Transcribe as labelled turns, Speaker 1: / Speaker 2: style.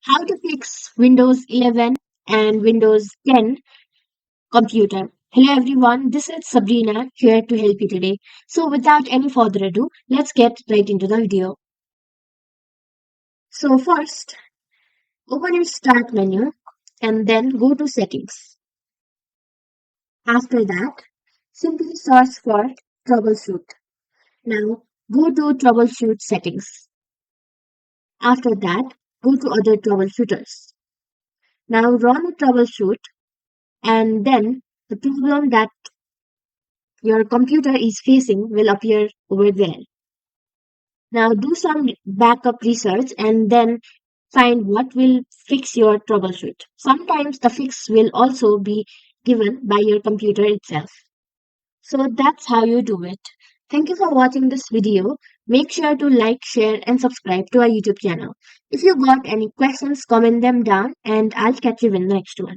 Speaker 1: How to fix Windows 11 and Windows 10 computer. Hello everyone, this is Sabrina here to help you today. So without any further ado, let's get right into the video. So first, open your start menu and then go to settings. After that, simply search for troubleshoot. Now go to troubleshoot settings. After that, go to other troubleshooters. Now run a troubleshoot and then the problem that your computer is facing will appear over there. Now do some backup research and then find what will fix your troubleshoot. Sometimes the fix will also be given by your computer itself. So that's how you do it. Thank you for watching this video. Make sure to like, share and subscribe to our YouTube channel. If you got any questions, comment them down and I'll catch you in the next one.